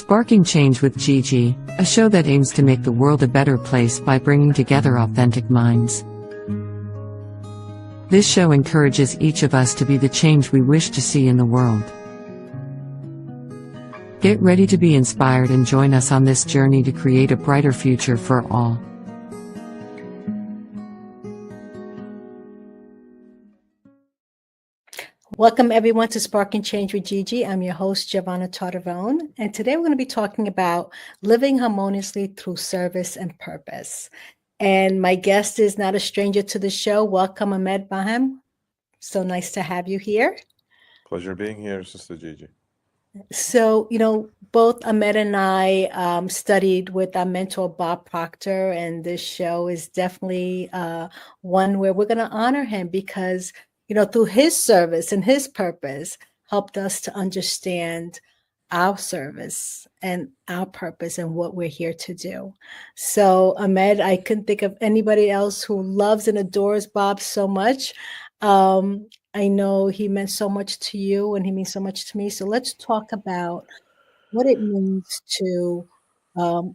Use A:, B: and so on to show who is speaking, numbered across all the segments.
A: Sparking Change with Gigi, a show that aims to make the world a better place by bringing together authentic minds. This show encourages each of us to be the change we wish to see in the world. Get ready to be inspired and join us on this journey to create a brighter future for all.
B: Welcome everyone to Sparking Change with Gigi. I'm your host, Giovanna Tartavone, and today we're going to be talking about living harmoniously through service and purpose. And my guest is not a stranger to the show. Welcome, Ahmed Bahem. So nice to have you here.
C: Pleasure being here, Sister Gigi.
B: So, both Ahmed and I studied with our mentor, Bob Proctor, and this show is definitely one where we're going to honor him because through his service and his purpose helped us to understand our service and our purpose and what we're here to do. So, Ahmed, I couldn't think of anybody else who loves and adores Bob so much. I know he meant so much to you and he means so much to me. So let's talk about what it means to, to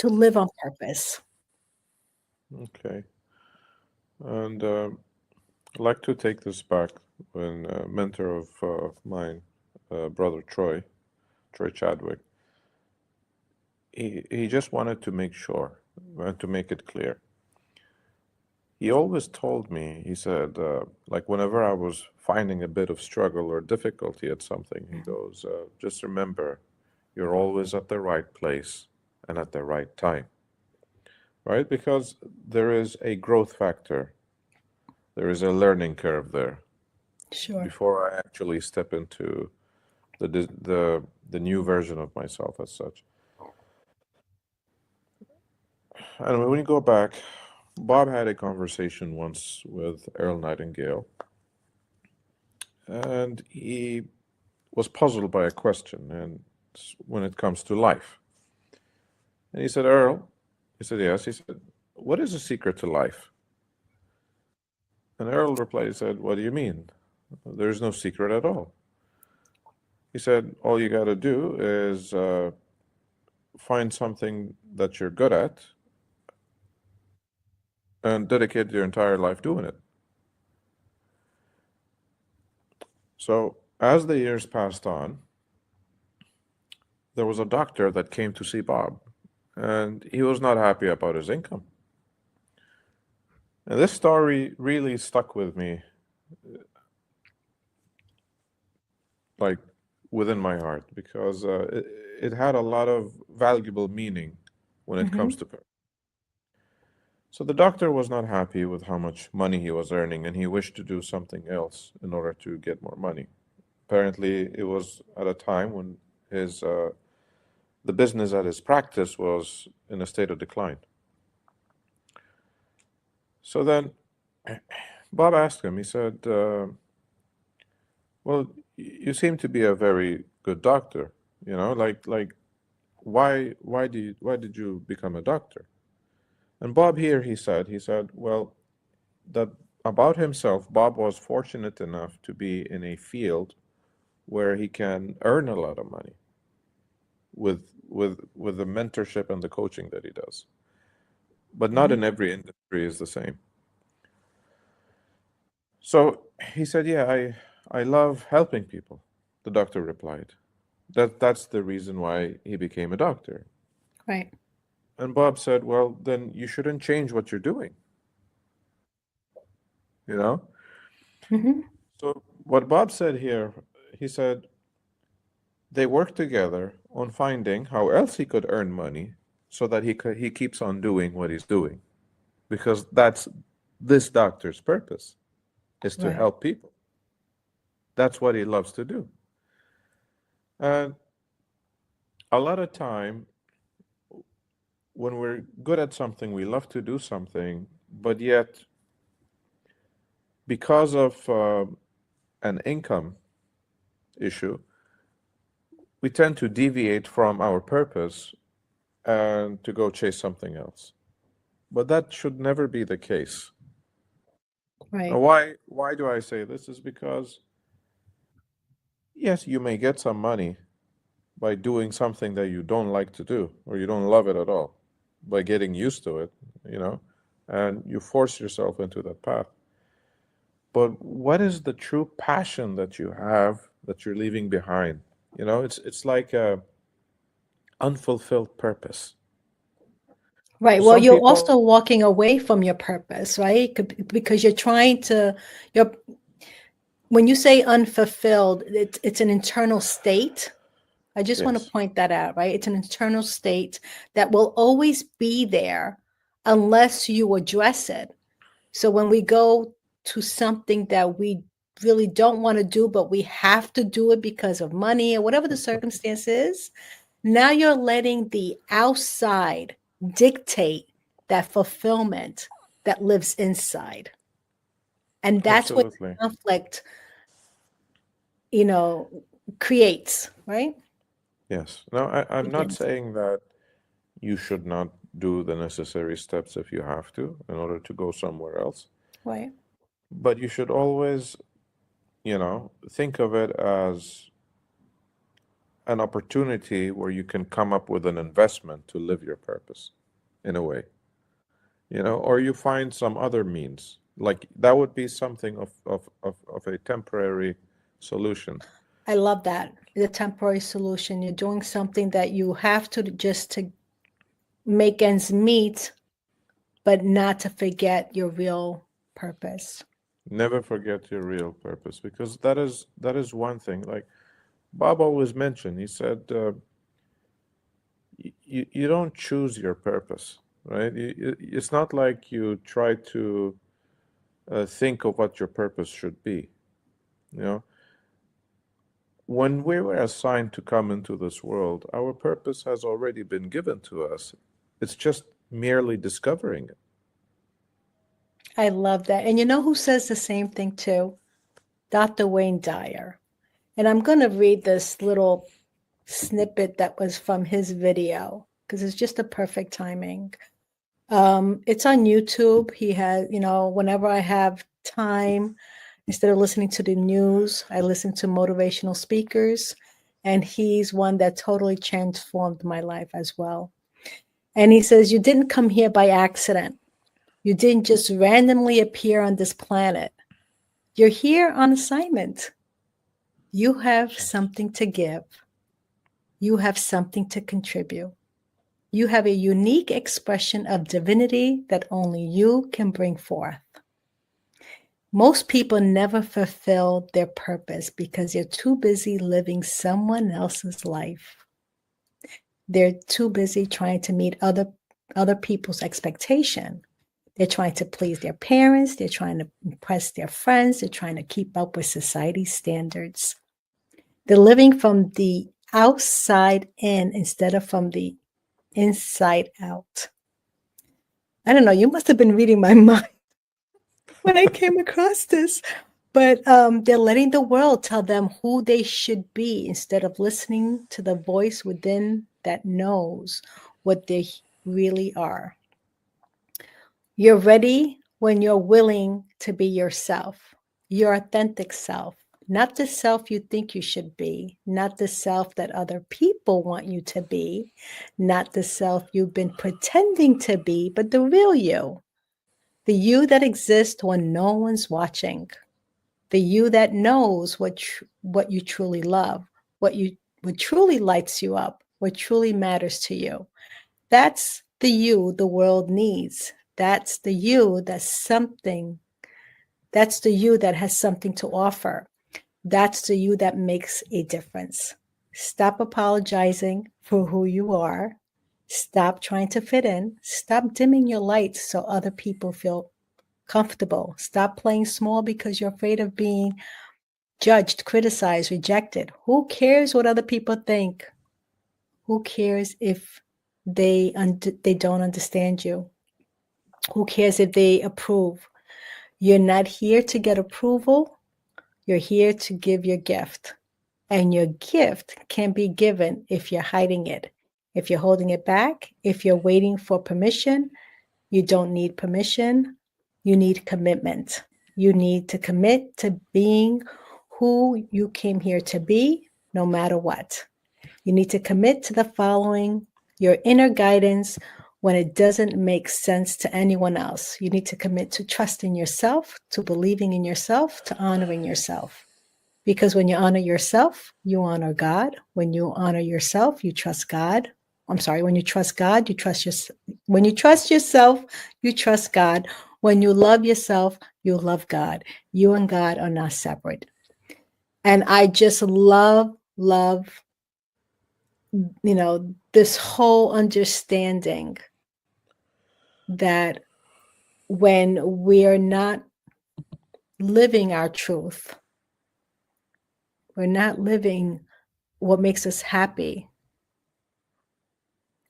B: live on purpose.
C: Okay. And I'd like to take this back when a mentor of mine, brother Troy Chadwick, he just wanted to make sure and to make it clear. He always told me, he said, like whenever I was finding a bit of struggle or difficulty at something, he goes, just remember, you're always at the right place and at the right time, right? Because there is a growth factor. There is a learning curve there.
B: Sure.
C: Before I actually step into the new version of myself as such. And when we go back, Bob had a conversation once with Earl Nightingale, and he was puzzled by a question, and when it comes to life. And he said, Earl, he said, yes. He said, what is the secret to life? And Earl replied, he said, what do you mean? There's no secret at all. He said, all you got to do is find something that you're good at and dedicate your entire life doing it. So as the years passed on, there was a doctor that came to see Bob, and he was not happy about his income. And this story really stuck with me, like within my heart, because it had a lot of valuable meaning when it comes to purpose. So the doctor was not happy with how much money he was earning, and he wished to do something else in order to get more money. Apparently, it was at a time when the business at his practice was in a state of decline. So then Bob asked him, he said, well, you seem to be a very good doctor, like why did you become a doctor? And Bob here, he said, well, that about himself, Bob was fortunate enough to be in a field where he can earn a lot of money with the mentorship and the coaching that he does. But not in every industry is the same. So he said, yeah, I love helping people, the doctor replied. That's the reason why he became a doctor.
B: Right.
C: And Bob said, well, then you shouldn't change what you're doing. So what Bob said here, he said, they work together on finding how else he could earn money so that he keeps on doing what he's doing. Because that's this doctor's purpose, is to help people. That's what he loves to do. And a lot of time, when we're good at something, we love to do something, but yet, because of an income issue, we tend to deviate from our purpose and to go chase something else. But that should never be the case.
B: Right.
C: Now, why do I say this? Is because, yes, you may get some money by doing something that you don't like to do or you don't love it at all, by getting used to it, and you force yourself into that path. But what is the true passion that you have that you're leaving behind? It's like a unfulfilled purpose.
B: Right. Well,
C: Some
B: you're
C: people,
B: also walking away from your purpose, right? Because you're when you say unfulfilled, it's an internal state. I just want to
C: yes,
B: point that out, right? It's an internal state that will always be there unless you address it. So when we go to something that we really don't want to do, but we have to do it because of money or whatever the circumstance is, now you're letting the outside dictate that fulfillment that lives inside. And that's what
C: absolutely.
B: conflict, you know, creates, right?
C: Yes. No, I'm not
B: Begins.
C: saying that you should not do the necessary steps if you have to in order to go somewhere else.
B: Right.
C: But you should always, think of it as an opportunity where you can come up with an investment to live your purpose in a way, or you find some other means. Like that would be something of a temporary solution.
B: I love that. The temporary solution. You're doing something that you have to just to make ends meet, but not to forget your real purpose.
C: Never forget your real purpose because that is one thing. Like Bob always mentioned, he said, you don't choose your purpose, right? It's not like you try to think of what your purpose should be. You know, when we were assigned to come into this world, our purpose has already been given to us. It's just merely discovering it.
B: I love that. And you know who says the same thing too? Dr. Wayne Dyer. And I'm going to read this little snippet that was from his video because it's just a perfect timing. It's on YouTube. He has, whenever I have time, instead of listening to the news, I listen to motivational speakers. And he's one that totally transformed my life as well. And he says, "You didn't come here by accident. You didn't just randomly appear on this planet. You're here on assignment. You have something to give. You have something to contribute. You have a unique expression of divinity that only you can bring forth." Most people never fulfill their purpose because they're too busy living someone else's life. They're too busy trying to meet other people's expectation. They're trying to please their parents. They're trying to impress their friends. They're trying to keep up with society's standards. They're living from the outside in instead of from the inside out. I don't know. You must have been reading my mind when I came across this. But they're letting the world tell them who they should be instead of listening to the voice within that knows what they really are. You're ready when you're willing to be yourself, your authentic self, not the self you think you should be, not the self that other people want you to be, not the self you've been pretending to be, but the real you, the you that exists when no one's watching, the you that knows what you truly love, what truly lights you up, what truly matters to you. That's the you the world needs. That's the you that's the you that has something to offer. That's the you that makes a difference. Stop apologizing for who you are. Stop trying to fit in. Stop dimming your lights so other people feel comfortable. Stop playing small because you're afraid of being judged, criticized, rejected. Who cares what other people think? Who cares if they don't understand you? Who cares if they approve? You're not here to get approval. You're here to give your gift. And your gift can be given if you're hiding it. If you're holding it back, if you're waiting for permission, you don't need permission. You need commitment. You need to commit to being who you came here to be, no matter what. You need to commit to the following: your inner guidance when it doesn't make sense to anyone else. You need to commit to trusting yourself, to believing in yourself, to honoring yourself. Because when you honor yourself, you honor God. When you honor yourself, you trust God. I'm sorry, when you trust God, you trust yourself. When you trust yourself, you trust God. When you love yourself, you love God. You and God are not separate. And I just love, this whole understanding that when we're not living our truth, we're not living what makes us happy,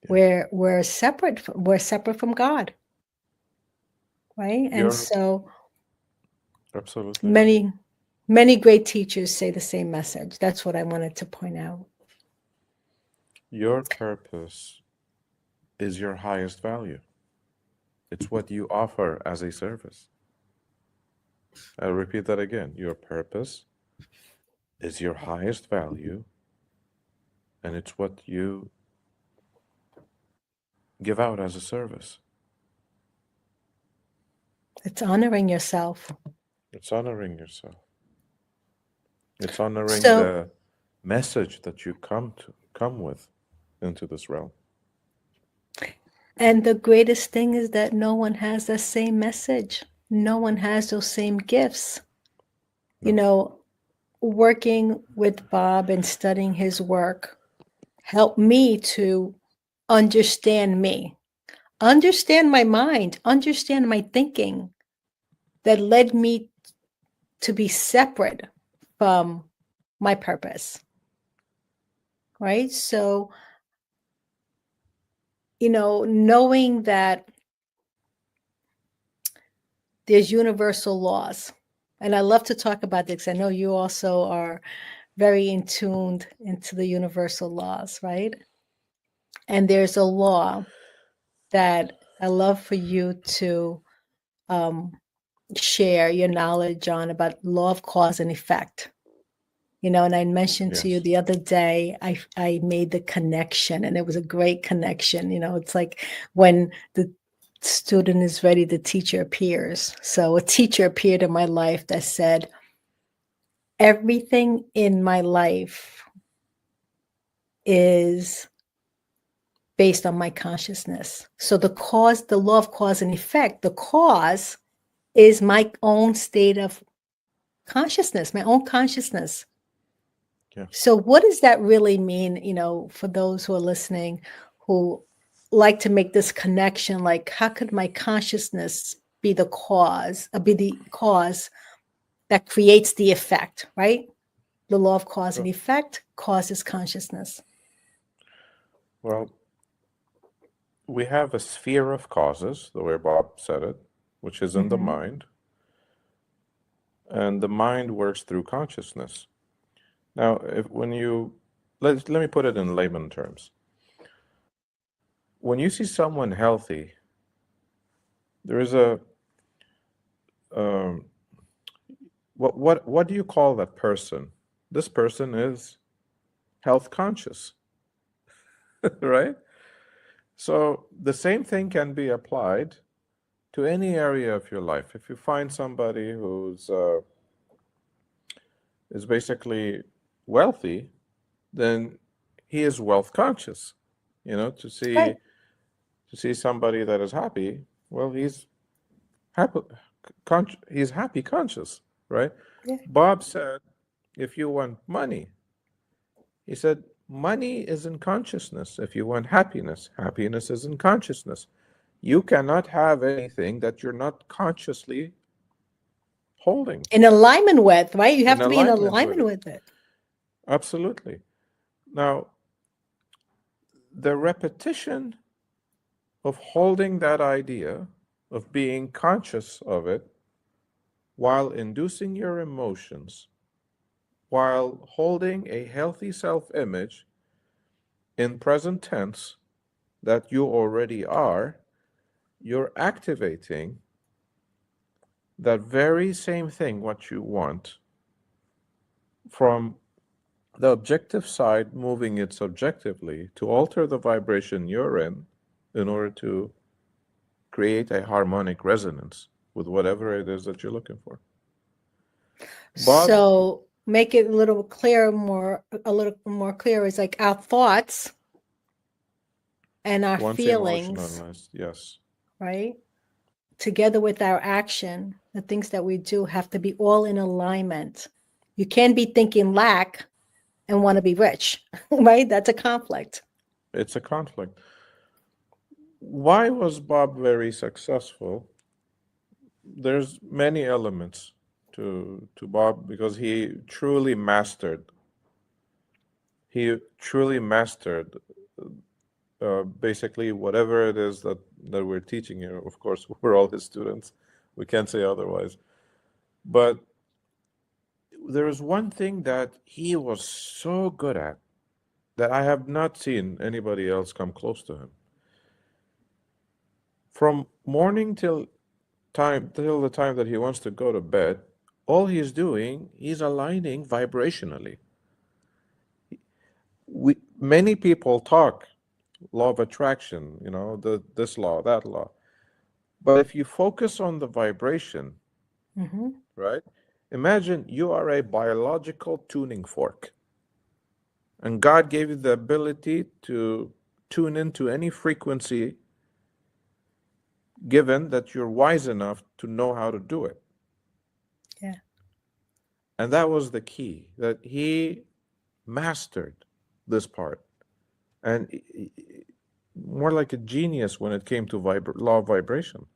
B: we're separate from God, right? And so
C: absolutely right.
B: many great teachers say the same message. That's what I wanted to point out.
C: Your purpose is your highest value. It's what you offer as a service. I'll repeat that again. Your purpose is your highest value, and it's what you give out as a service.
B: It's honoring yourself.
C: It's honoring yourself. It's honoring
B: So,
C: the message that you come with into this realm.
B: and the greatest thing is that no one has the same message. No one has those same gifts.
C: No.
B: Working with Bob and studying his work helped me to understand me, understand my mind, understand my thinking, that led me to be separate from my purpose. Right? So, knowing that there's universal laws. And I love to talk about this. I know you also are very in tuned into the universal laws, right? And there's a law that I love for you to share your knowledge on, about law of cause and effect. And I mentioned to you
C: Yes.
B: the other day, I made the connection, and it was a great connection. It's like when the student is ready, the teacher appears. So a teacher appeared in my life that said, everything in my life is based on my consciousness. So the law of cause and effect, the cause is my own state of consciousness, my own consciousness.
C: Yeah.
B: So what does that really mean, for those who are listening, who like to make this connection? Like, how could my consciousness be the cause that creates the effect, right? The law of cause and effect causes consciousness.
C: Well, we have a sphere of causes, the way Bob said it, which is in the mind. And the mind works through consciousness. Now, let me put it in layman terms. When you see someone healthy, there is what do you call that person? This person is health conscious, right? So the same thing can be applied to any area of your life. If you find somebody who's is basically wealthy, then he is wealth conscious. To
B: Right.
C: see somebody that is happy, well, he's happy conscious, right?
B: Yeah.
C: Bob said, if you want money, he said, money is in consciousness. If you want happiness, happiness is in consciousness. You cannot have anything that you're not consciously holding.
B: In alignment with, right? You have
C: In
B: to be in
C: alignment with
B: alignment
C: it.
B: with it.
C: Absolutely. Now, the repetition of holding that idea, of being conscious of it, while inducing your emotions, while holding a healthy self image in present tense that you already are, you're activating that very same thing, what you want, from the objective side moving it subjectively to alter the vibration you're in order to create a harmonic resonance with whatever it is that you're looking for. Bob,
B: So make it a little clear is like our thoughts and our
C: once
B: feelings,
C: emotionalized, yes.
B: right? Together with our action, the things that we do have to be all in alignment. You can be thinking lack and want to be rich, right? That's a conflict.
C: It's a conflict. Why was Bob very successful? There's many elements to Bob because he truly mastered basically whatever it is that we're teaching here. Of course, we're all his students. We can't say otherwise. But there is one thing that he was so good at that I have not seen anybody else come close to him. From morning till the time that he wants to go to bed, all he's doing, he's aligning vibrationally. Many people talk law of attraction, this law, that law. But if you focus on the vibration,
B: Mm-hmm.
C: right? Imagine you are a biological tuning fork, and God gave you the ability to tune into any frequency given that you're wise enough to know how to do it.
B: Yeah.
C: And that was the key, that he mastered this part. And more like a genius when it came to law of vibration,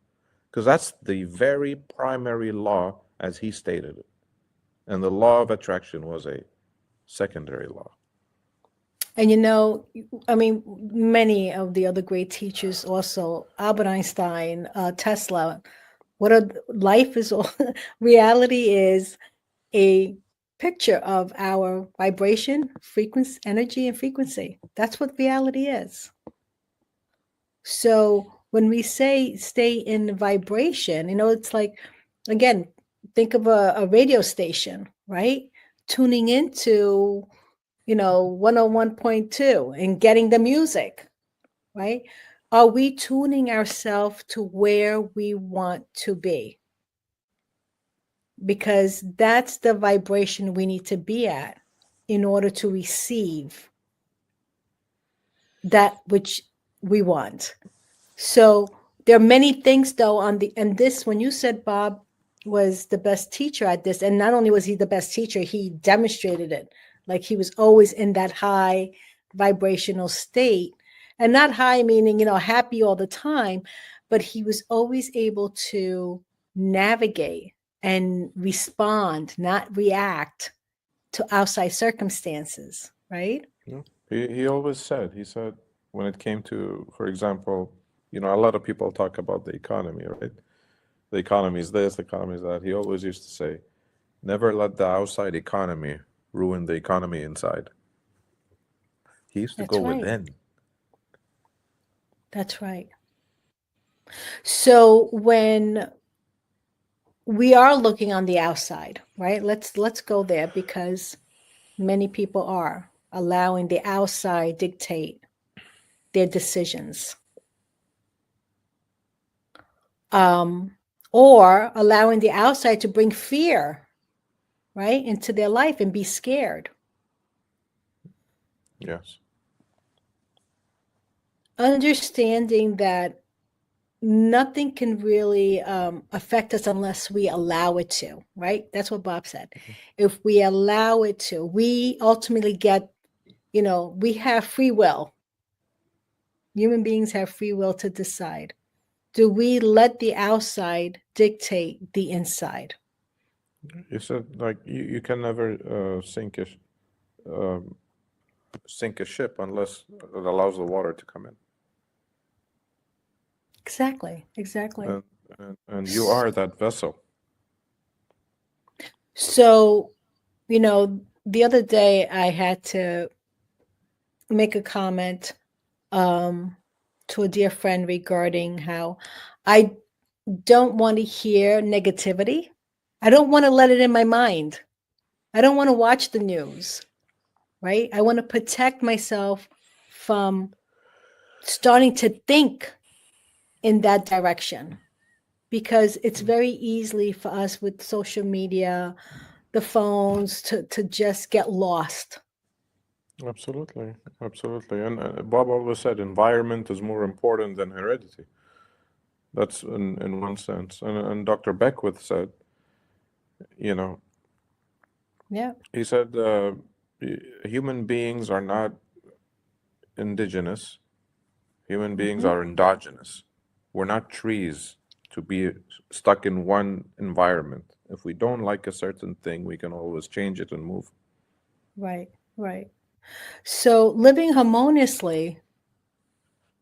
C: because that's the very primary law as he stated it. And the law of attraction was a secondary law.
B: And I mean, many of the other great teachers also, Albert Einstein, Tesla, life is all, reality is a picture of our vibration, frequency, energy, and frequency. That's what reality is. So when we say stay in vibration, it's like, again, think of a radio station, right? Tuning into, 101.2 and getting the music, right? Are we tuning ourselves to where we want to be? Because that's the vibration we need to be at in order to receive that which we want. So there are many things though when you said Bob was the best teacher at this, and not only was he the best teacher, he demonstrated it. Like he was always in that high vibrational state, and not high meaning, happy all the time, but he was always able to navigate and respond, not react to outside circumstances, right?
C: Yeah. He said, when it came to, for example, a lot of people talk about the economy, right? The economy is this, the economy is that. He always used to say, never let the outside economy ruin the economy inside. He used to
B: That's
C: go
B: right.
C: within.
B: That's right. So when we are looking on the outside, right? Let's go there, because many people are allowing the outside dictate their decisions. Or allowing the outside to bring fear, right, into their life and be scared.
C: Yes.
B: Understanding that nothing can really affect us unless we allow it to, right? That's what Bob said. If we allow it to, we ultimately get, we have free will. Human beings have free will to decide. Do we let the outside dictate the inside?
C: You said like you can never sink a ship unless it allows the water to come in.
B: Exactly.
C: And you are that vessel.
B: So, the other day I had to make a comment to a dear friend regarding how I don't want to hear negativity. I don't want to let it in my mind. I don't want to watch the news. right? I want to protect myself from starting to think in that direction, because it's very easily for us with social media, the phones, to just get lost.
C: Absolutely, absolutely. And Bob always said environment is more important than heredity. That's in one sense. And Dr. Beckwith said, you know,
B: Yeah.
C: he said human beings are not indigenous, human beings
B: Mhm.
C: are endogenous. We're not trees to be stuck in one environment. If we don't like a certain thing, we can always change it and move.
B: Right, right. So living harmoniously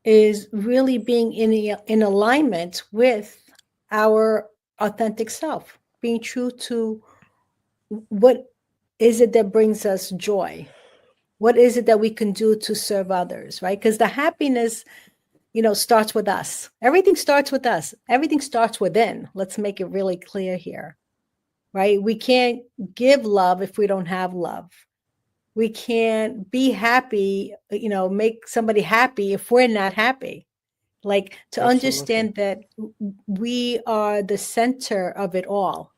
B: is really being in alignment with our authentic self, being true to what is it that brings us joy? What is it that we can do to serve others, right? Because the happiness, starts with us. Everything starts with us. Everything starts within. Let's make it really clear here, right? We can't give love if we don't have love. We can't be happy, make somebody happy if we're not happy. Like, to
C: Absolutely.
B: understand that we are the center of it all,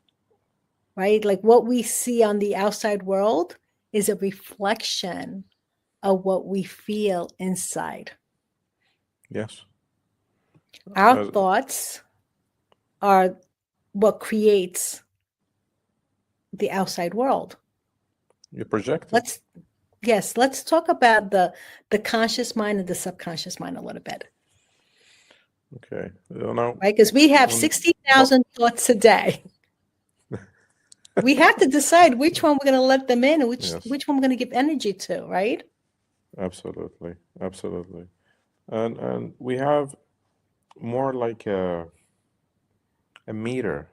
B: right? Like, what we see on the outside world is a reflection of what we feel inside.
C: Yes.
B: Our
C: As
B: thoughts are what creates the outside world.
C: you project it.
B: Let's Yes, let's talk about the conscious mind and the subconscious mind a little bit,
C: Okay. You know,
B: right? Because we have
C: when, but
B: 60,000 thoughts a day. We have to decide which one we're going to let them in and
C: yes,
B: which one we're going to give energy to, right?
C: absolutely, absolutely. And we have more like a meter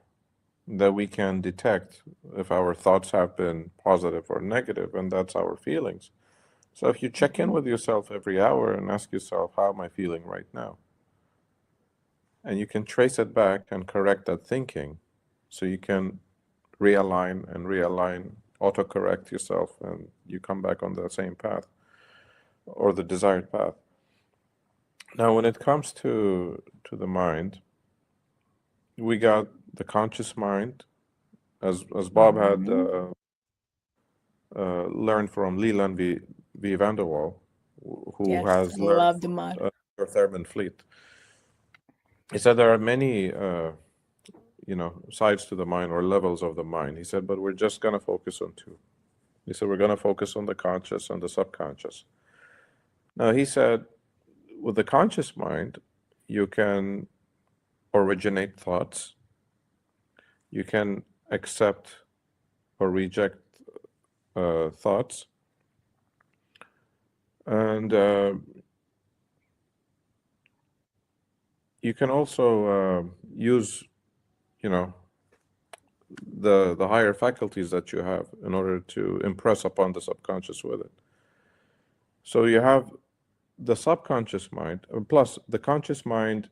C: that we can detect if our thoughts have been positive or negative, and that's our feelings. So if you check in
B: Mhm.
C: with yourself every hour and ask yourself, how am I feeling right now? And you can trace it back and correct that thinking. So you can realign, autocorrect yourself, and you come back on the same path or the desired path. Now, when it comes to the mind, we got the conscious mind, as Bob had
B: Mhm.
C: learned from Leland v. Van der Waal, who
B: Yes,
C: has
B: I
C: learned
B: love the mod.
C: for Thurman Fleet. He said there are many, sides to the mind or levels of the mind. He said, but we're just going to focus on two. He said, we're going to focus on the conscious and the subconscious. Now, he said, with the conscious mind, you can originate thoughts, you can accept or reject thoughts, and you can also use, you know, the higher faculties that you have in order to impress upon the subconscious with it. So you have the subconscious mind, plus the conscious mind.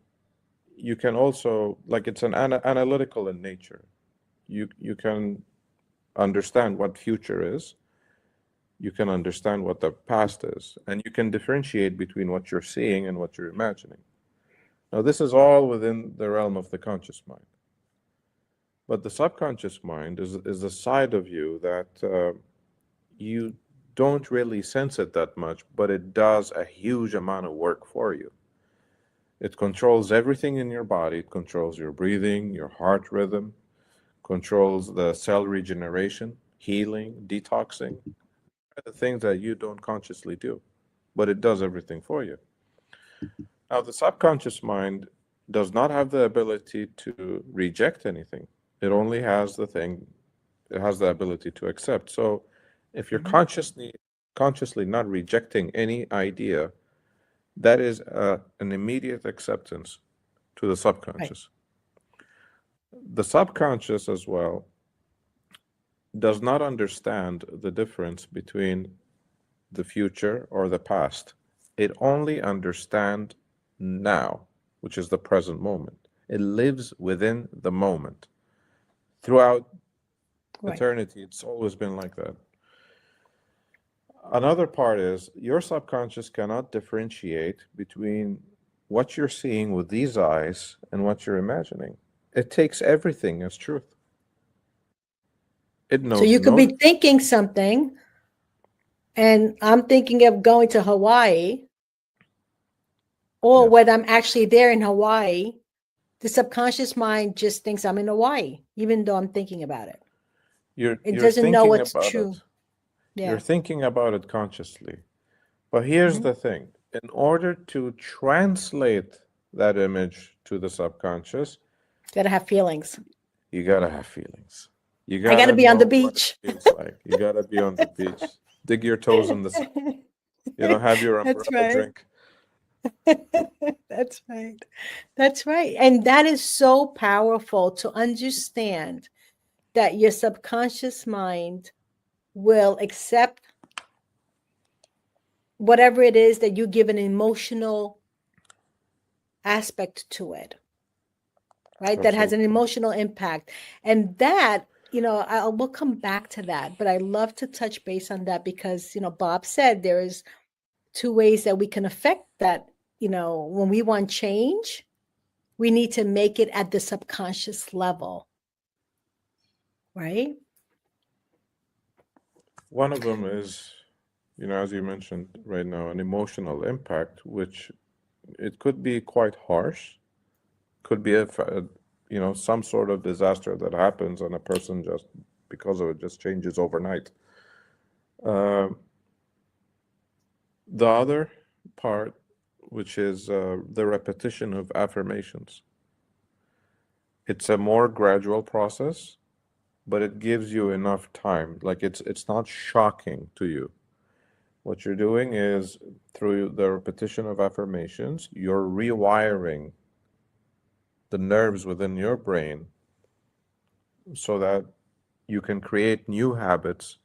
C: You can also, like, it's an analytical in nature. You can understand what future is, you can understand what the past is, and you can differentiate between what you're seeing and what you're imagining. Now, this is all within the realm of the conscious mind. But the subconscious mind is a side of you that you don't really sense it that much, but it does a huge amount of work for you. It controls everything in your body. It controls your breathing, your heart rhythm, controls the cell regeneration, healing, detoxing, the things that you don't consciously do, but it does everything for you. Now, the subconscious mind does not have the ability to reject anything. It only has it has the ability to accept. So if you're
B: Mhm.
C: consciously not rejecting any idea, that is an immediate acceptance to the
B: Right.
C: subconscious. The subconscious as well does not understand the difference between the future or the past. It only understands now, which is the present moment. It lives within the moment. Throughout
B: Right.
C: eternity, it's always been like that. Another part is your subconscious cannot differentiate between what you're seeing with these eyes and what you're imagining. It takes everything as truth. It
B: So
C: knows
B: you could
C: no.
B: be thinking something, and I'm thinking of going to Hawaii, or
C: Yes.
B: whether I'm actually there in Hawaii, the subconscious mind just thinks I'm in Hawaii, even though I'm thinking about it. It
C: You're
B: doesn't know
C: thinking
B: what's
C: about
B: true.
C: it. You're
B: Yeah.
C: thinking about it consciously. But here's
B: Mhm.
C: the thing. In order to translate that image to the subconscious,
B: Gotta have feelings.
C: you gotta have feelings. You
B: I gotta
C: gotta
B: be on
C: know
B: the
C: what it
B: beach.
C: feels like. You gotta be on the beach, dig your toes in the sand, have your
B: That's
C: umbrella
B: right.
C: drink.
B: That's right. That's right. And that is so powerful to understand that your subconscious mind will accept whatever it is that you give an emotional aspect to it, right? That has an
C: Absolutely.
B: emotional impact. And that, we'll come back to that, but I love to touch base on that because, Bob said there is two ways that we can affect that. When we want change, we need to make it at the subconscious level, right?
C: One of them is, as you mentioned right now, an emotional impact, which it could be quite harsh, could be some sort of disaster that happens and a person just because of it just changes overnight. Uh, the other part, which is the repetition of affirmations, it's a more gradual process, but it gives you enough time. Like it's not shocking to you. What you're doing is through the repetition of affirmations, you're rewiring the nerves within your brain so that you can create new habits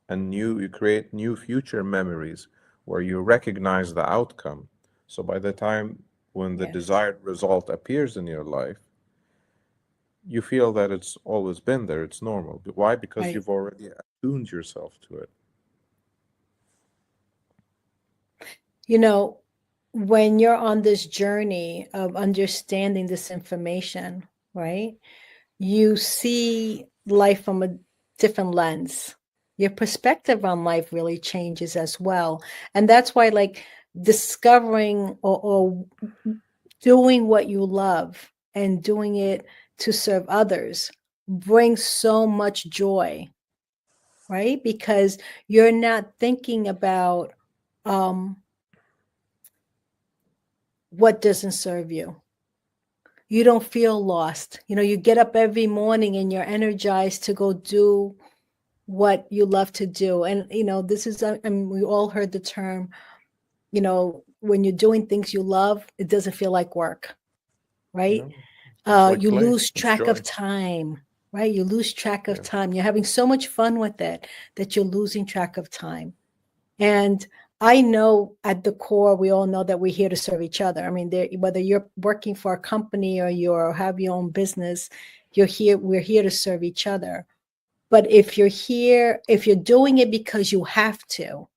C: and you create new future memories where you recognize the outcome. So by the time when the
B: Yes,
C: desired result appears in your life, you feel that it's always been there, it's normal. Why? Because
B: right.
C: you've already attuned yourself to it.
B: When you're on this journey of understanding this information, right? You see life from a different lens. Your perspective on life really changes as well. And that's why, like, discovering or doing what you love and doing it to serve others brings so much joy, right? Because you're not thinking about what doesn't serve you. You don't feel lost. You get up every morning and you're energized to go do what you love to do. And, this is, and we all heard the term, when you're doing things you love, it doesn't feel like work, right?
C: No, it's like
B: You
C: play,
B: lose
C: it's
B: track of
C: joy.
B: time, right? You lose track of
C: Yeah.
B: time. You're having so much fun with it that you're losing track of time. And I know at the core, we all know that we're here to serve each other. I mean, whether you're working for a company or you have your own business, we're here to serve each other. But if you're doing it because you have to,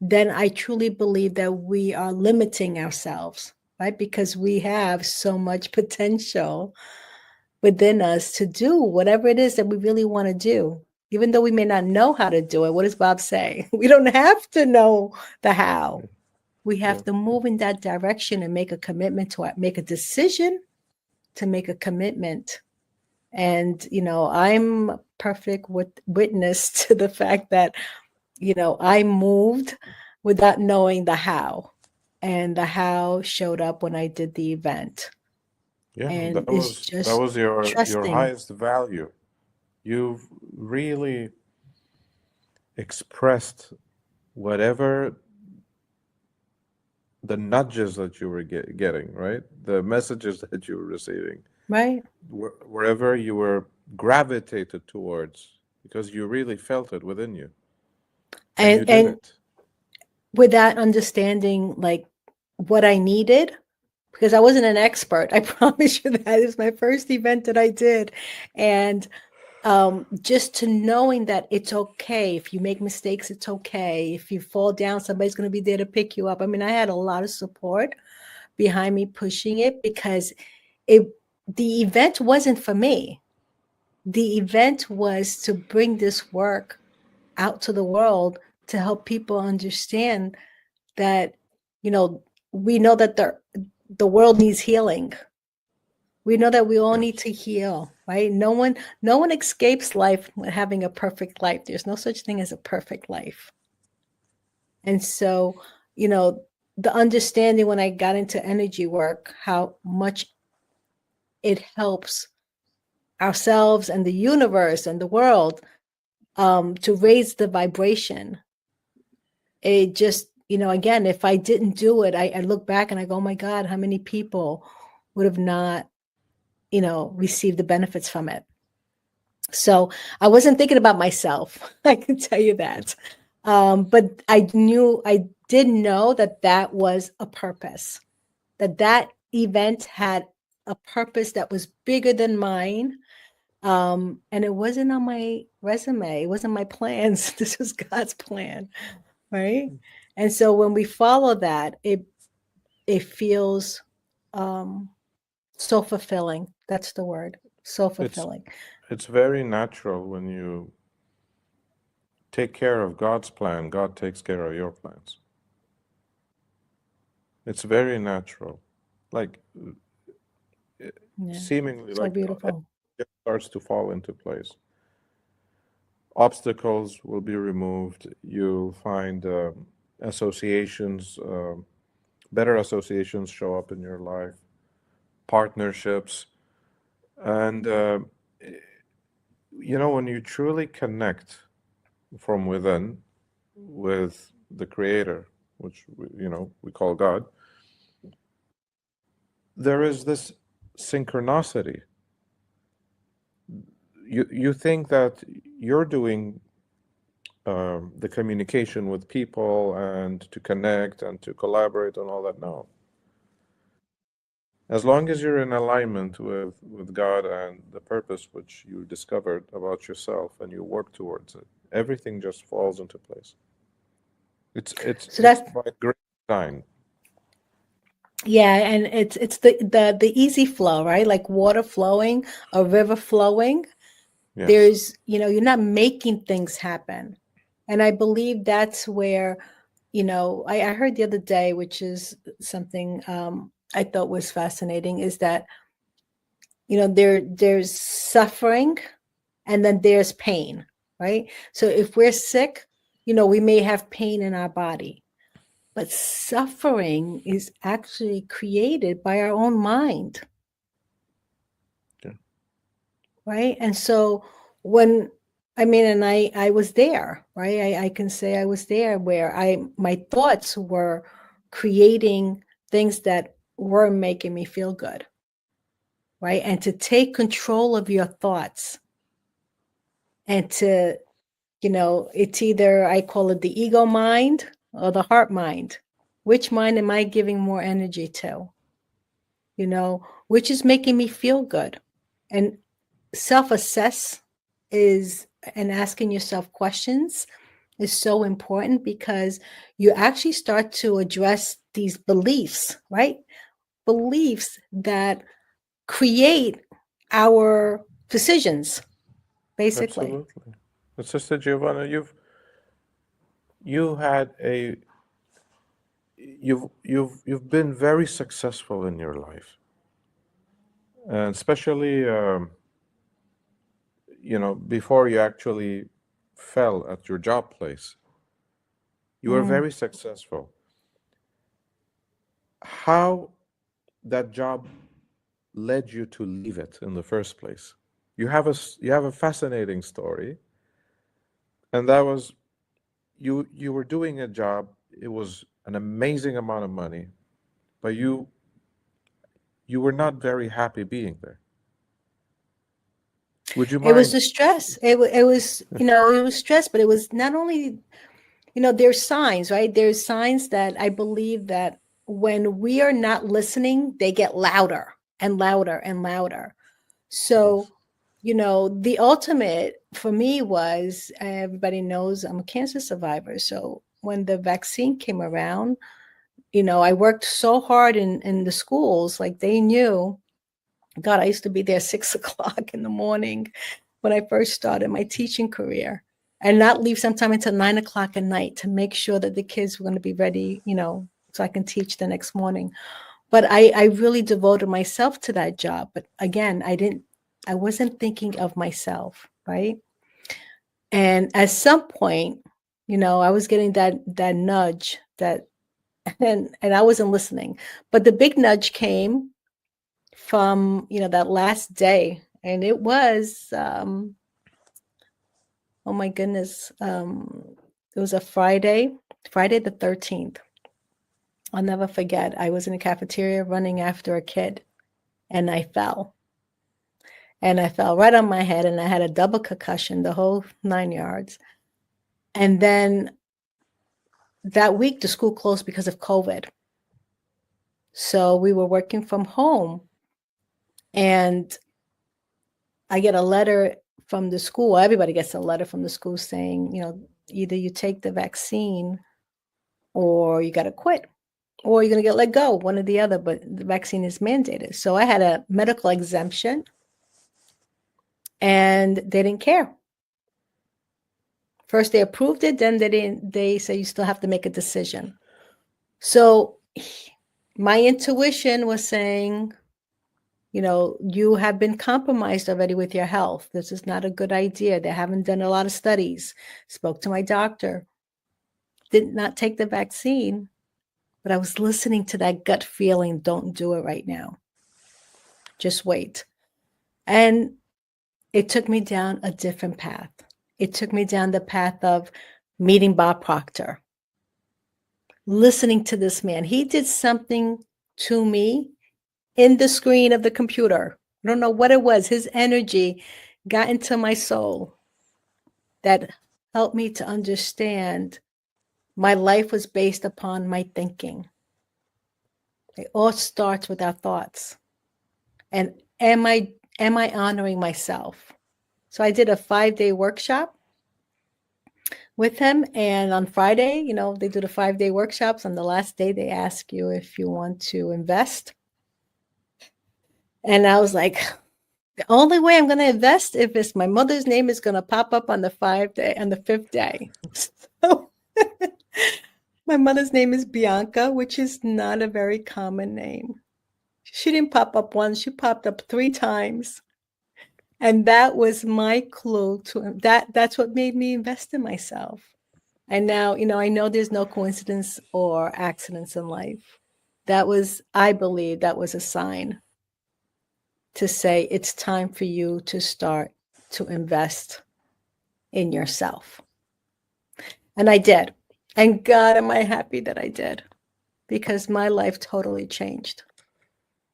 B: then I truly believe that we are limiting ourselves, right? Because we have so much potential within us to do whatever it is that we really want to do, even though we may not know how to do it. What does Bob say? We don't have to know the how. We
C: Yeah.
B: have to move in that direction and make a commitment to it, make a decision to make a commitment. And, I'm perfect witness to the fact that, I moved without knowing the how. And the how showed up when I did the event.
C: Yeah,
B: And
C: that
B: it's
C: was that
B: just
C: was your
B: trusting,
C: highest value. You've really expressed whatever the nudges that you were getting, right? The messages that you were receiving,
B: right?
C: wherever you were gravitated towards, because you really felt it within you, and you did
B: And
C: it.
B: with that understanding, like what I needed, because I wasn't an expert. I promise you that is my first event that I did. And just to knowing that it's okay. If you make mistakes, it's okay. If you fall down, somebody's going to be there to pick you up. I mean, I had a lot of support behind me pushing it, because the event wasn't for me. The event was to bring this work out to the world, to help people understand that, we know that the world needs healing. We know that we all need to heal, right? No one escapes life having a perfect life. There's no such thing as a perfect life. And so, the understanding when I got into energy work, how much it helps ourselves and the universe and the world, to raise the vibration. It just, again, if I didn't do it, I look back and I go, oh my God, how many people would have not, received the benefits from it? So I wasn't thinking about myself. I can tell you that. But I did know that was a purpose, that event had a purpose that was bigger than mine. And it wasn't on my resume. It wasn't my plans. This was God's plan, right? And so when we follow that, it feels so fulfilling. That's the word, so fulfilling.
C: It's very natural when you take care of God's plan, God takes care of your plans. It's very natural. Like, seemingly,
B: so
C: like,
B: beautiful.
C: it starts to fall into place. Obstacles will be removed. You'll find associations, better associations show up in your life, partnerships. And, when you truly connect from within with the Creator, which, we call God, there is this synchronicity. You think that you're doing the communication with people and to connect and to collaborate and all that. No. As long as you're in alignment with God and the purpose which you discovered about yourself and you work towards it, everything just falls into place. It's by great design.
B: Yeah, and it's the easy flow, right? Like water flowing, a river flowing.
C: Yes.
B: There's, you're not making things happen. And I believe that's where, I heard the other day, which is something I thought was fascinating, is that, there's suffering and then there's pain, right? So if we're sick, we may have pain in our body, but suffering is actually created by our own mind.
C: Yeah.
B: Right. And so I was there, right? I can say I was there where my thoughts were creating things that weren't making me feel good. Right. And to take control of your thoughts and to, it's either, I call it the ego mind or the heart mind. Which mind am I giving more energy to? Which is making me feel good? And self-assess and asking yourself questions is so important, because you actually start to address these beliefs, right? Beliefs that create our decisions, basically.
C: Absolutely. But Sister Giovanna, you've been very successful in your life, and especially before you actually fell at your job place, you were very successful. How that job led you to leave it in the first place? You have a fascinating story, and that was you were doing a job. It was an amazing amount of money, but you were not very happy being there. Would you mind?
B: It was the stress. It was, it was stress, but it was not only, there's signs, right? There's signs that I believe that when we are not listening, they get louder and louder and louder. So the ultimate for me was, everybody knows I'm a cancer survivor. So when the vaccine came around, I worked so hard in the schools, like they knew. God, I used to be there 6 o'clock in the morning when I first started my teaching career, and not leave sometime until 9 o'clock at night to make sure that the kids were going to be ready, so I can teach the next morning. But I really devoted myself to that job. But again, I wasn't thinking of myself, right? And at some point, I was getting that nudge that, and I wasn't listening. But the big nudge came from, that last day. And it was, oh my goodness, it was a Friday the 13th. I'll never forget. I was in a cafeteria running after a kid, and I fell. And I fell right on my head, and I had a double concussion, the whole 9 yards. And then that week, the school closed because of COVID. So we were working from home, and I get a letter from the school. Everybody gets a letter from the school saying, either you take the vaccine or you got to quit, or you're going to get let go, one or the other, but the vaccine is mandated. So I had a medical exemption, and they didn't care. First they approved it, then they say you still have to make a decision. So my intuition was saying, you have been compromised already with your health. This is not a good idea. They haven't done a lot of studies. Spoke to my doctor. Did not take the vaccine, but I was listening to that gut feeling, don't do it right now. Just wait. And it took me down a different path. It took me down the path of meeting Bob Proctor, listening to this man. He did something to me in the screen of the computer. I don't know what it was. His energy got into my soul that helped me to understand my life was based upon my thinking. It all starts with our thoughts. And am I honoring myself? So I did a 5-day workshop with him. And on Friday, they do the 5-day workshops. On the last day, they ask you if you want to invest. And I was like, the only way I'm going to invest if it's my mother's name is going to pop up on the 5th day. So my mother's name is Bianca, which is not a very common name. She didn't pop up once. She popped up 3 times. And that was my clue to that. That's what made me invest in myself. And now, I know there's no coincidence or accidents in life. I believe that was a sign to say it's time for you to start to invest in yourself. And I did. And God, am I happy that I did, because my life totally changed.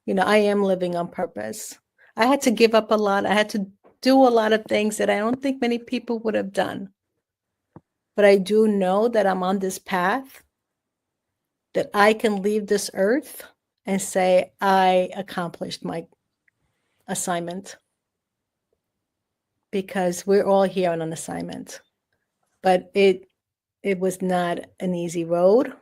B: I am living on purpose. I had to give up a lot. I had to do a lot of things that I don't think many people would have done. But I do know that I'm on this path, that I can leave this earth and say, I accomplished my assignment, because we're all here on an assignment. But it was not an easy road,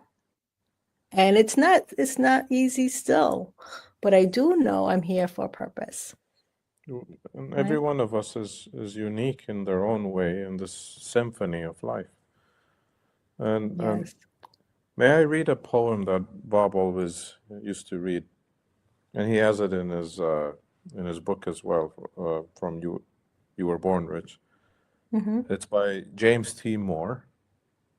B: and it's not easy still, but I do know I'm here for a purpose.
C: And every
B: Right?
C: one of us is unique in their own way in this symphony of life. And
B: Yes.
C: may I read a poem that Bob always used to read, and he has it in his book as well, from You Were Born Rich.
B: Mm-hmm.
C: It's by James T. Moore,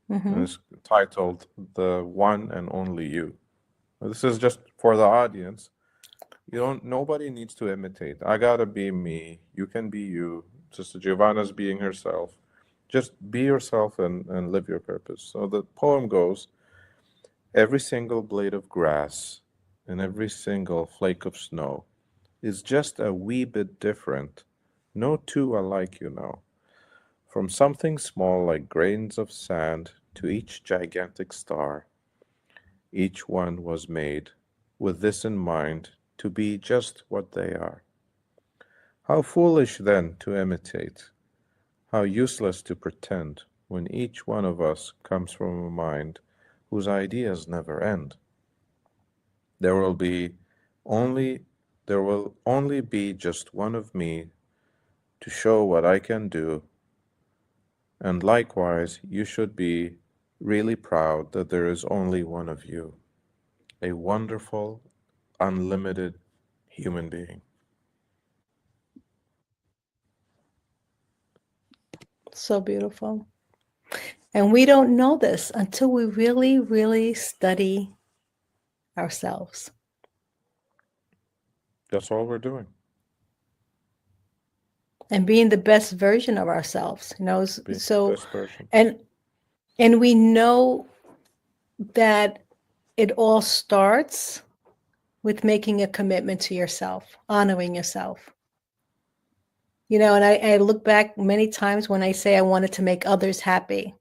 C: and
B: Mm-hmm.
C: it's titled "The One and Only You." This is just for the audience. Nobody needs to imitate. I gotta be me. You can be you. Sister Giovanna's being herself. Just be yourself and live your purpose. So the poem goes, every single blade of grass and every single flake of snow is just a wee bit different. No two are like, From something small like grains of sand to each gigantic star, each one was made with this in mind, to be just what they are. How foolish then to imitate, how useless to pretend, when each one of us comes from a mind whose ideas never end. There will be only there will only be just one of me to show what I can do, and likewise you should be really proud that there is only one of you, a wonderful, unlimited human being.
B: So beautiful. And we don't know this until we really, really study ourselves.
C: That's all we're doing.
B: And being the best version of ourselves,
C: Being the
B: so
C: best version.
B: and we know that it all starts with making a commitment to yourself, honoring yourself. And I look back many times when I say I wanted to make others happy,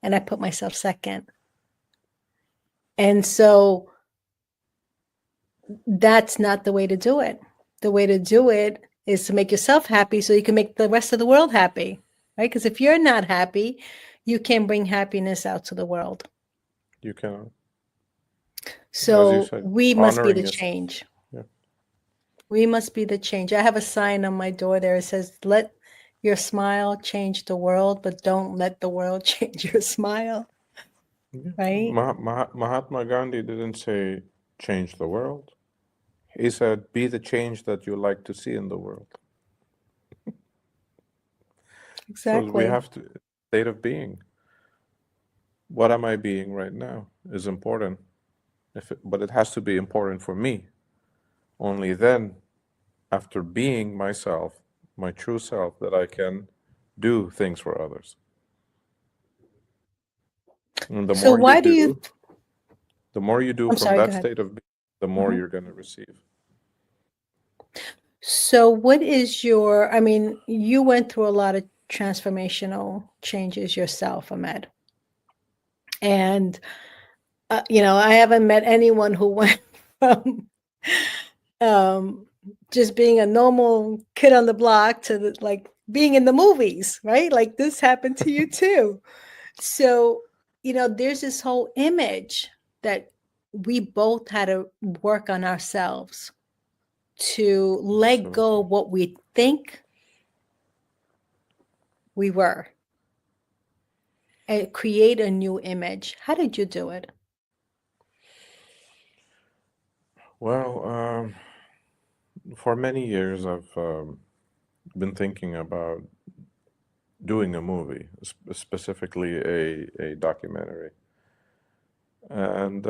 B: and I put myself second. And so that's not the way to do it. The way to do it is to make yourself happy so you can make the rest of the world happy, right? Because if you're not happy, you can't bring happiness out to the world.
C: You cannot.
B: So
C: As you said,
B: we must be
C: honoring
B: the
C: yourself.
B: change.
C: Yeah.
B: We must be the change. I have a sign on my door there. It says, let your smile change the world, but don't let the world change your smile.
C: Yeah.
B: Right?
C: Mahatma Gandhi didn't say change the world. He said be the change that you like to see in the world. So we
B: Exactly.
C: have to state of being. What am I being right now is important. But it has to be important for me. Only then, after being myself, my true self, that I can do things for others. And the
B: So
C: more you
B: why do
C: do,
B: you,
C: the more you do
B: I'm
C: from
B: sorry, go
C: that
B: ahead.
C: state of being, the more
B: Mhm.
C: you're going to receive.
B: So what is your, I mean, you went through a lot of transformational changes yourself, Ahmed. And, I haven't met anyone who went from just being a normal kid on the block to like being in the movies, right? Like this happened to you too. So, there's this whole image that we both had to work on ourselves to let go
C: Absolutely.
B: of what we think we were and create a new image. How did you do it?
C: Well, for many years, I've been thinking about doing a movie, specifically a documentary. And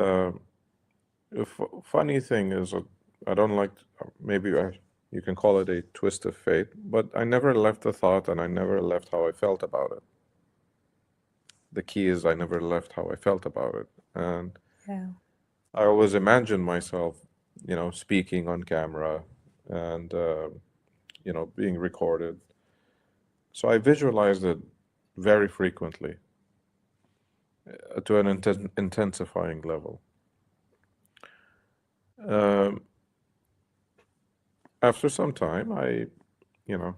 C: funny thing is, I don't like, maybe you can call it a twist of fate, but I never left the thought and I never left how I felt about it. The key is I never left how I felt about it. And
B: Yeah.
C: I always imagined myself, speaking on camera and, being recorded. So I visualized it very frequently to an intensifying level. Um, After some time, I, you know,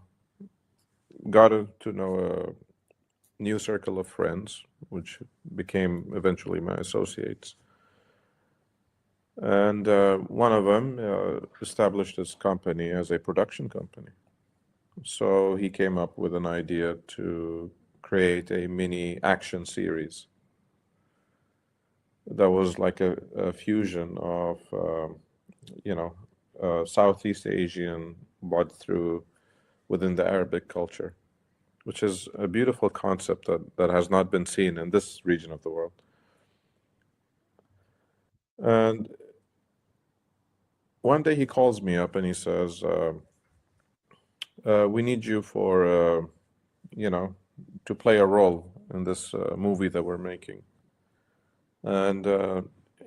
C: got to know a new circle of friends, which became eventually my associates. And one of them established his company as a production company. So he came up with an idea to create a mini action series that was like a fusion of, Southeast Asian but through within the Arabic culture, which is a beautiful concept that has not been seen in this region of the world. And one day he calls me up and he says, "We need you for, you know, to play a role in this movie that we're making." And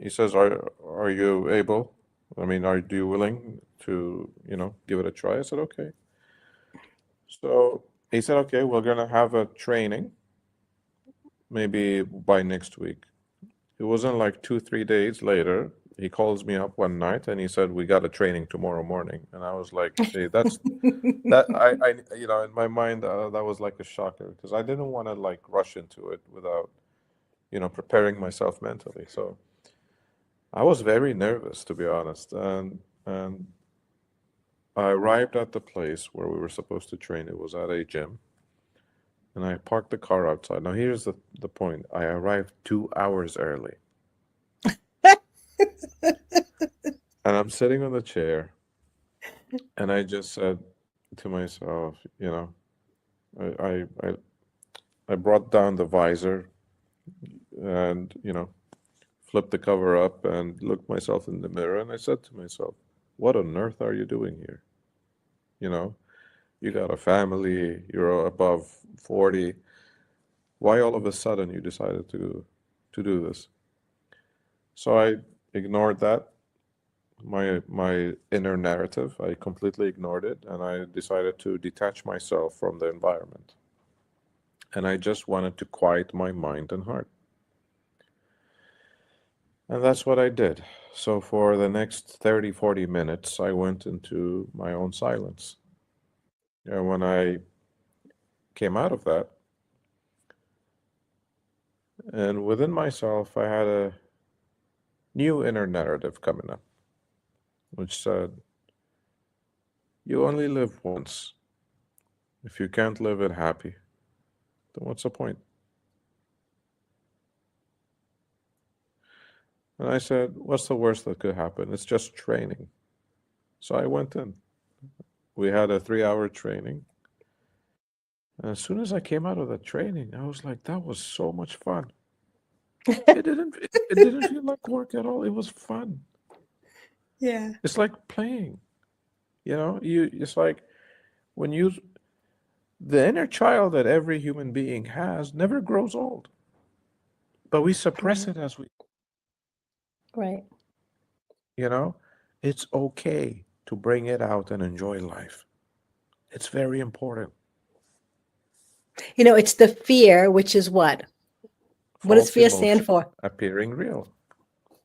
C: he says, "Are you able? I mean, do you willing to, give it a try?" I said, "Okay." So he said, "Okay, we're gonna have a training maybe by next week." It wasn't like 2, 3 days later. he calls me up one night and he said, "We got a training tomorrow morning." And I was like, "Hey, in my mind, that was like a shocker because I didn't want to like rush into it without, preparing myself mentally. So I was very nervous, to be honest. And I arrived at the place where we were supposed to train. It was at a gym. And I parked the car outside. Now, here's the point. I arrived 2 hours early. And I'm sitting on the chair. And I just said to myself, I brought down the visor and, flipped the cover up and looked myself in the mirror. And I said to myself, what on earth are you doing here? You got a family, you're above 40. Why all of a sudden you decided to do this? So I ignored that, my inner narrative. I completely ignored it, and I decided to detach myself from the environment. And I just wanted to quiet my mind and heart. And that's what I did. So for the next 30, 40 minutes, I went into my own silence. And when I came out of that, and within myself, I had a new inner narrative coming up, which said, you only live once. If you can't live it happy, then what's the point? And I said, what's the worst that could happen? It's just training. So I went in. We had a 3-hour training. And as soon as I came out of the training, I was like, that was so much fun. It didn't feel like work at all. It was fun.
B: Yeah.
C: It's like playing. It's like when the inner child that every human being has never grows old. But we suppress it as we,
B: Right.
C: It's okay to bring it out and enjoy life. It's very important.
B: It's the fear, which is what? What does
C: False
B: fear stand
C: emotion
B: for?
C: appearing real,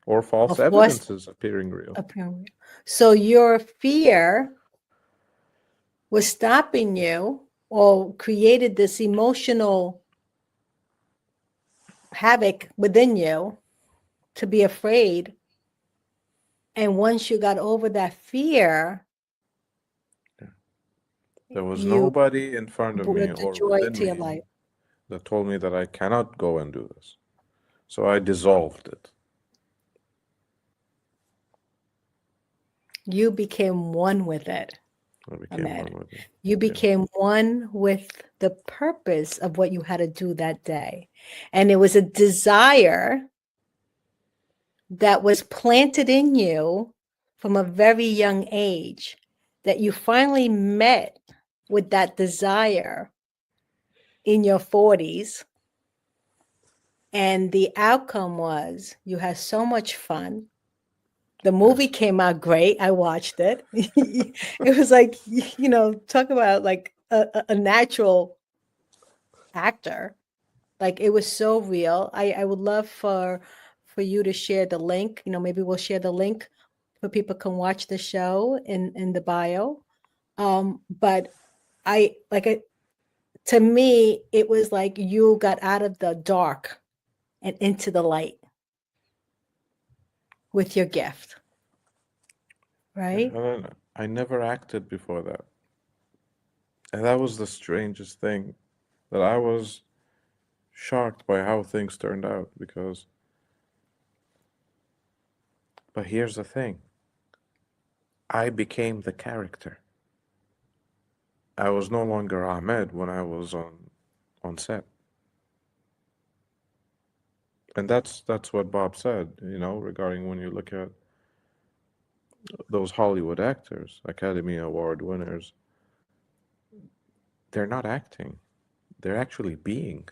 C: or false
B: Of course,
C: evidences appearing real.
B: so your fear was stopping you or created this emotional havoc within you to be afraid. And once you got over that fear,
C: There was
B: you
C: nobody in front of me
B: brought the
C: or
B: joy
C: within
B: to your
C: me
B: life.
C: that told me that I cannot go and do this. So I dissolved it.
B: You became one with it.
C: I became
B: Ahmed.
C: one with it.
B: You became one with the purpose of what you had to do that day. And it was a desire that was planted in you from a very young age that you finally met with that desire in your 40s. And the outcome was you had so much fun. The movie came out great. I watched it. It was like, talk about like a natural actor. Like it was so real. I would love for you to share the link. Maybe we'll share the link so people can watch the show in the bio. But to me, it was like you got out of the dark and into the light with your gift. Right?
C: And I never acted before that. And that was the strangest thing, that I was shocked by how things turned out but here's the thing. I became the character. I was no longer Ahmed when I was on set. And that's what Bob said, regarding when you look at those Hollywood actors, Academy Award winners, they're not acting. They're actually being.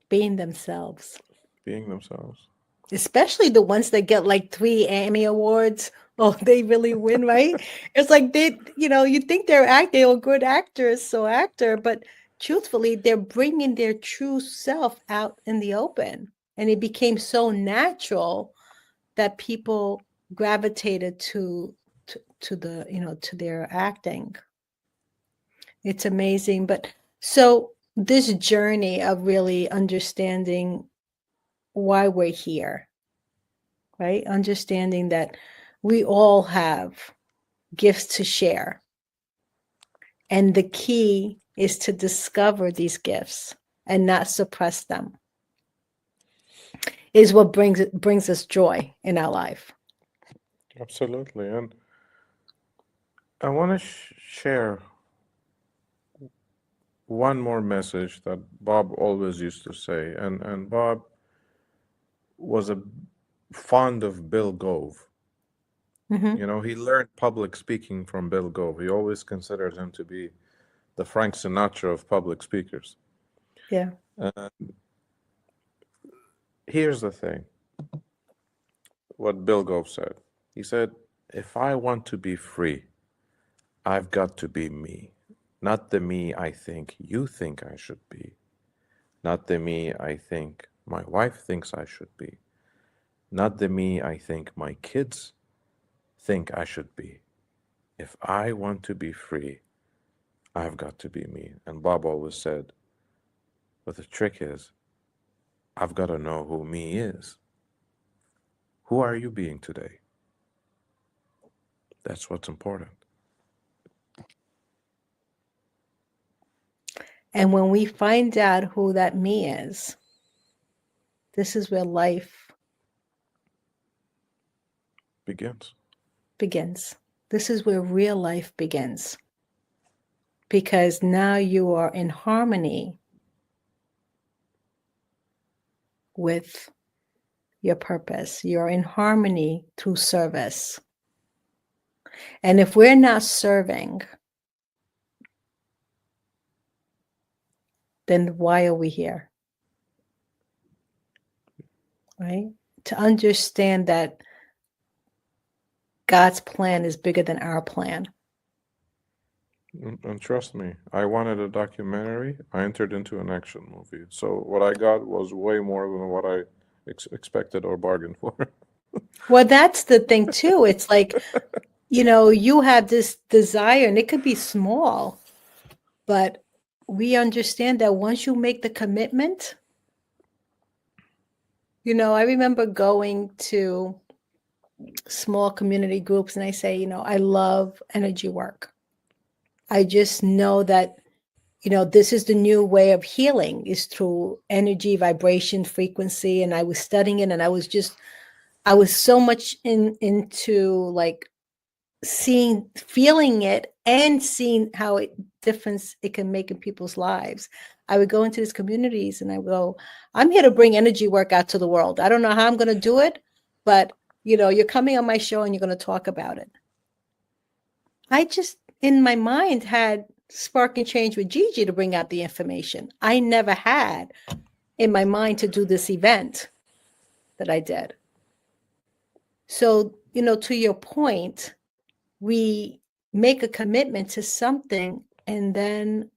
B: Being themselves.
C: Being themselves.
B: Especially the ones that get like 3 Emmy Awards. Oh, they really win, right? It's like you think they're good actors, but truthfully, they're bringing their true self out in the open. And it became so natural that people gravitated to the, to their acting. It's amazing. But so this journey of really understanding why we're here, right? Understanding that we all have gifts to share. And the key is to discover these gifts and not suppress them, is what brings us joy in our life.
C: Absolutely. And I want to share one more message that Bob always used to say. And Bob was fond of Bill Gove.
B: Mhm.
C: You know, he learned public speaking from Bill Gove. He always considered him to be the Frank Sinatra of public speakers.
B: Yeah.
C: Here's the thing, what Bill Gove said. He said, if I want to be free, I've got to be me. Not the me I think you think I should be. Not the me I think my wife thinks I should be. Not the me I think my kids think I should be. If I want to be free, I've got to be me. And Bob always said, but the trick is, I've got to know who me is. Who are you being today? That's what's important.
B: And when we find out who that me is, this is where life
C: Begins.
B: begins. This is where real life begins. Because now you are in harmony with your purpose. You're in harmony through service. And if we're not serving, then why are we here? Right? To understand that God's plan is bigger than our plan.
C: And trust me, I wanted a documentary. I entered into an action movie. So what I got was way more than what I expected or bargained for.
B: Well, that's the thing too. It's like, you have this desire, and it could be small, but we understand that once you make the commitment, I remember going to small community groups and I say, I love energy work. I just know that, this is the new way of healing, is through energy, vibration, frequency. And I was studying it, and I was so much into like feeling it and seeing how difference it can make in people's lives. I would go into these communities and I would go, I'm here to bring energy work out to the world. I don't know how I'm going to do it, but you're coming on my show and you're going to talk about it. I just, in my mind, had Spark and Change with Gigi to bring out the information. I never had in my mind to do this event that I did. So, to your point, we make a commitment to something, and then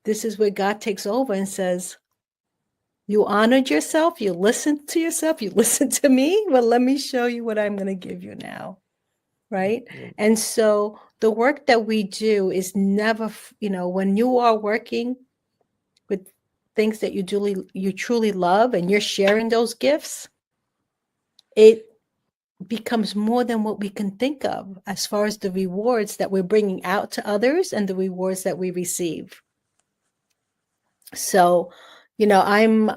B: this is where God takes over and says, you honored yourself, you listened to yourself, you listened to me. Well, let me show you what I'm going to give you now. Right. And so the work that we do is never, when you are working with things that you truly love and you're sharing those gifts, it becomes more than what we can think of as far as the rewards that we're bringing out to others and the rewards that we receive. So, I'm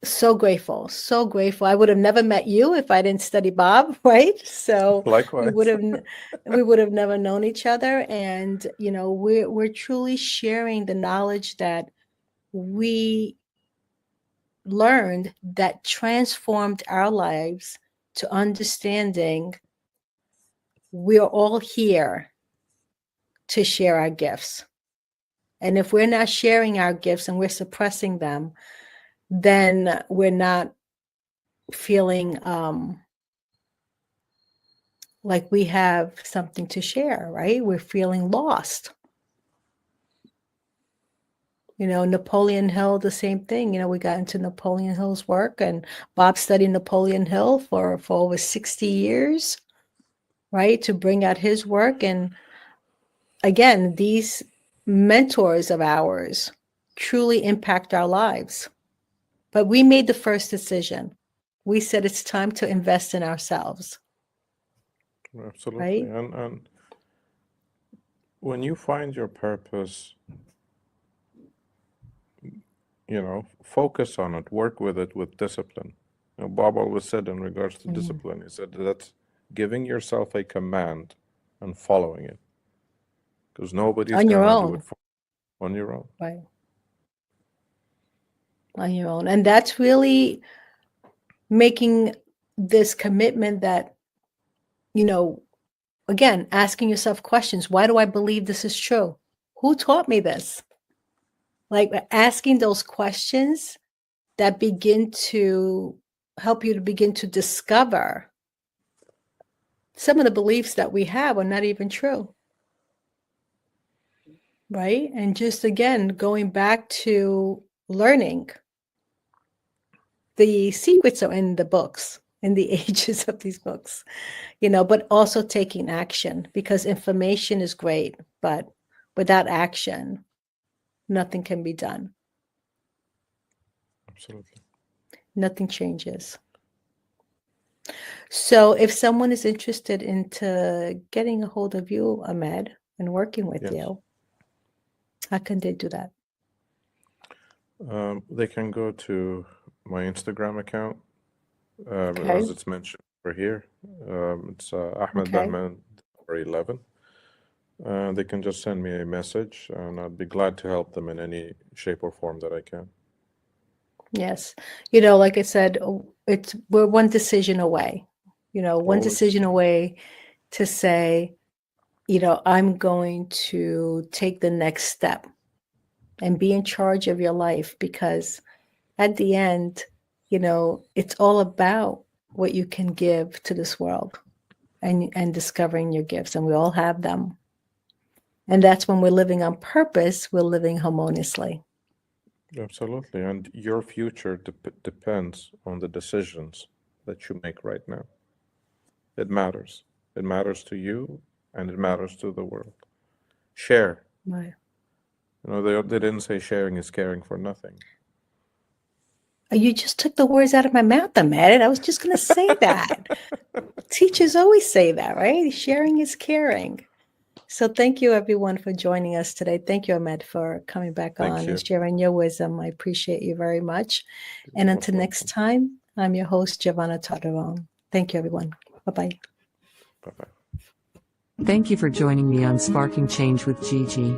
B: so grateful, so grateful. I would have never met you if I didn't study Bob, right? So
C: Likewise.
B: we would have never known each other. And, we're truly sharing the knowledge that we learned that transformed our lives to understanding we're all here to share our gifts. And if we're not sharing our gifts and we're suppressing them, then we're not feeling like we have something to share, right? We're feeling lost. Napoleon Hill, the same thing. We got into Napoleon Hill's work, and Bob studied Napoleon Hill for over 60 years, right, to bring out his work. And again, these mentors of ours truly impact our lives. But we made the first decision. We said it's time to invest in ourselves.
C: Absolutely.
B: Right?
C: And when you find your purpose, focus on it, work with it with discipline. Bob always said in regards to discipline, he said that's giving yourself a command and following it. Because nobody's
B: On your
C: gonna do
B: own.
C: it on your own.
B: Right. On your own. And that's really making this commitment that, again, asking yourself questions. Why do I believe this is true? Who taught me this? Like asking those questions that begin to help you to begin to discover some of the beliefs that we have are not even true. Right? And just again, going back to learning. The secrets are in the books, in the ages of these books, but also taking action, because information is great, but without action, nothing can be done.
C: Absolutely.
B: Nothing changes. So if someone is interested into getting a hold of you, Ahmed, and working with you, how can they do that?
C: They can go to my Instagram account,
B: Okay.
C: as it's mentioned over here. It's Ahmed
B: Okay.
C: Bahman 11. They can just send me a message, and I'd be glad to help them in any shape or form that I can.
B: Yes. Like I said, we're one decision away, one
C: Always.
B: decision away to say, I'm going to take the next step and be in charge of your life, because at the end, it's all about what you can give to this world and discovering your gifts. And we all have them. And that's when we're living on purpose, we're living harmoniously.
C: Absolutely. And your future depends on the decisions that you make right now. It matters. It matters to you, and it matters to the world. Share.
B: Right.
C: They didn't say sharing is caring for nothing.
B: You just took the words out of my mouth, Ahmed. I was just going to say that. Teachers always say that, right? Sharing is caring. So thank you, everyone, for joining us today. Thank you, Ahmed, for coming back on and sharing your wisdom. I appreciate you very much. And until next time, I'm your host, Giovanna Tardarone. Thank you, everyone. Bye-bye.
C: Bye-bye.
A: Thank you for joining me on Sparking Change with Gigi.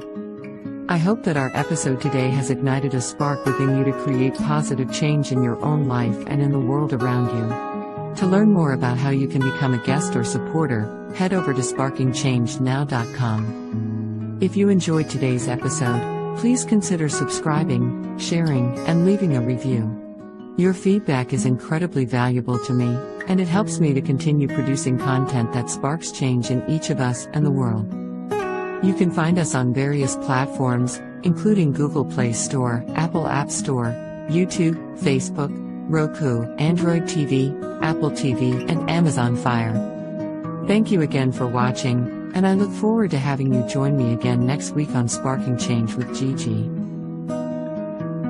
A: I hope that our episode today has ignited a spark within you to create positive change in your own life and in the world around you. To learn more about how you can become a guest or supporter, head over to sparkingchangenow.com. If you enjoyed today's episode, please consider subscribing, sharing, and leaving a review. Your feedback is incredibly valuable to me, and it helps me to continue producing content that sparks change in each of us and the world. You can find us on various platforms, including Google Play Store, Apple App Store, YouTube, Facebook, Roku, Android TV, Apple TV, and Amazon Fire. Thank you again for watching, and I look forward to having you join me again next week on Sparking Change with Gigi.